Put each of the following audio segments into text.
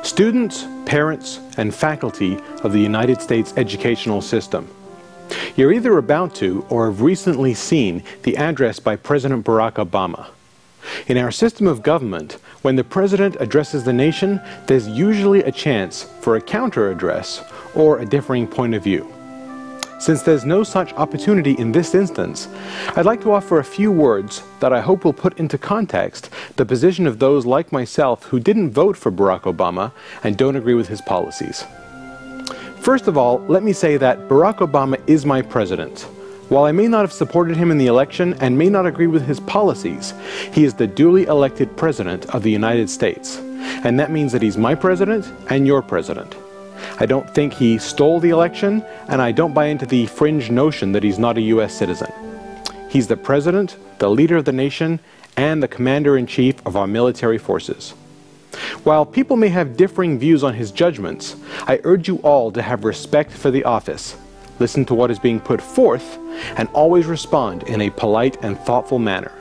Students, parents, and faculty of the United States educational system. You're either about to or have recently seen the address by President Barack Obama. In our system of government, when the president addresses the nation, there's usually a chance for a counter-address or a differing point of view. Since there's no such opportunity in this instance, I'd like to offer a few words that I hope will put into context the position of those like myself who didn't vote for Barack Obama and don't agree with his policies. First of all, let me say that Barack Obama is my president. While I may not have supported him in the election and may not agree with his policies, he is the duly elected president of the United States. And that means that he's my president and your president. I don't think he stole the election, and I don't buy into the fringe notion that he's not a U.S. citizen. He's the president, the leader of the nation, and the commander-in-chief of our military forces. While people may have differing views on his judgments, I urge you all to have respect for the office, listen to what is being put forth, and always respond in a polite and thoughtful manner.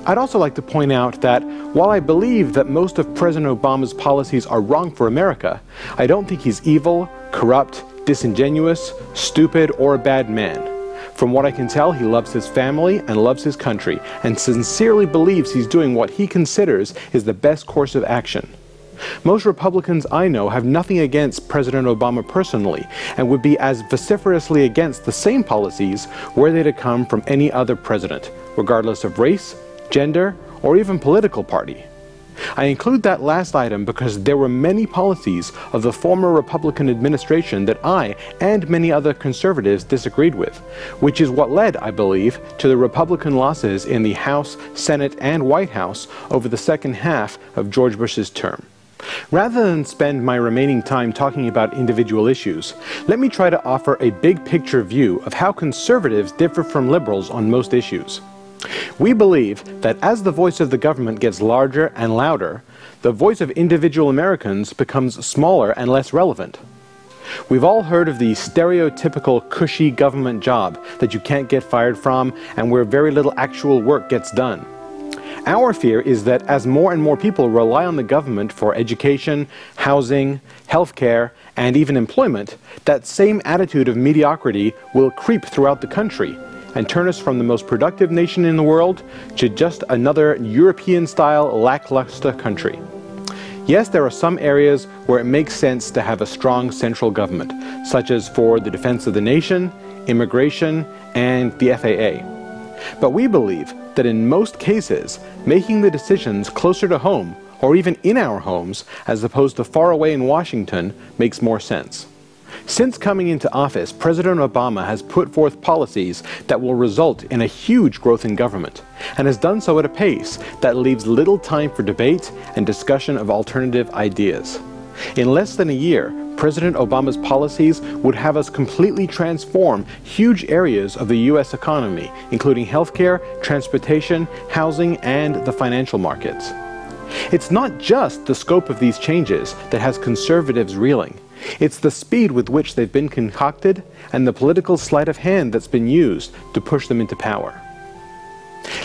I'd also like to point out that while I believe that most of President Obama's policies are wrong for America, I don't think he's evil, corrupt, disingenuous, stupid, or a bad man. From what I can tell, he loves his family and loves his country, and sincerely believes he's doing what he considers is the best course of action. Most Republicans I know have nothing against President Obama personally, and would be as vociferously against the same policies were they to come from any other president, regardless of race, gender, or even political party. I include that last item because there were many policies of the former Republican administration that I and many other conservatives disagreed with, which is what led, I believe, to the Republican losses in the House, Senate, and White House over the second half of George Bush's term. Rather than spend my remaining time talking about individual issues, let me try to offer a big picture view of how conservatives differ from liberals on most issues. We believe that as the voice of the government gets larger and louder, the voice of individual Americans becomes smaller and less relevant. We've all heard of the stereotypical cushy government job that you can't get fired from and where very little actual work gets done. Our fear is that as more and more people rely on the government for education, housing, healthcare, and even employment, that same attitude of mediocrity will creep throughout the country and turn us from the most productive nation in the world to just another European-style lackluster country. Yes, there are some areas where it makes sense to have a strong central government, such as for the defense of the nation, immigration, and the FAA. But we believe that in most cases, making the decisions closer to home, or even in our homes, as opposed to far away in Washington, makes more sense. Since coming into office, President Obama has put forth policies that will result in a huge growth in government, and has done so at a pace that leaves little time for debate and discussion of alternative ideas. In less than a year, President Obama's policies would have us completely transform huge areas of the U.S. economy, including healthcare, transportation, housing, and the financial markets. It's not just the scope of these changes that has conservatives reeling. It's the speed with which they've been concocted and the political sleight of hand that's been used to push them into power.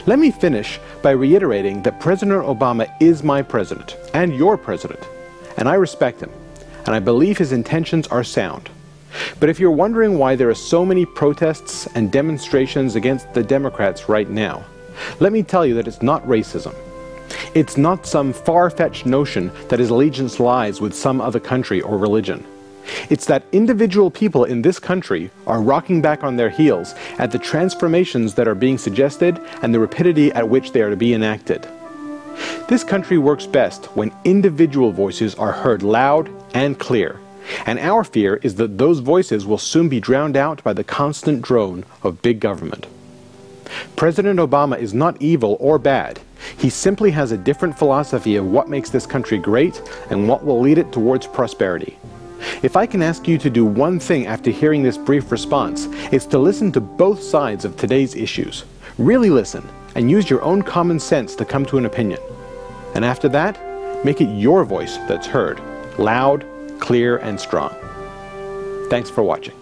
Let me finish by reiterating that President Obama is my president and your president, and I respect him, and I believe his intentions are sound. But if you're wondering why there are so many protests and demonstrations against the Democrats right now, let me tell you that it's not racism. It's not some far-fetched notion that his allegiance lies with some other country or religion. It's that individual people in this country are rocking back on their heels at the transformations that are being suggested and the rapidity at which they are to be enacted. This country works best when individual voices are heard loud and clear, and our fear is that those voices will soon be drowned out by the constant drone of big government. President Obama is not evil or bad. He simply has a different philosophy of what makes this country great and what will lead it towards prosperity. If I can ask you to do one thing after hearing this brief response, it's to listen to both sides of today's issues. Really listen, and use your own common sense to come to an opinion. And after that, make it your voice that's heard, loud, clear, and strong. Thanks for watching.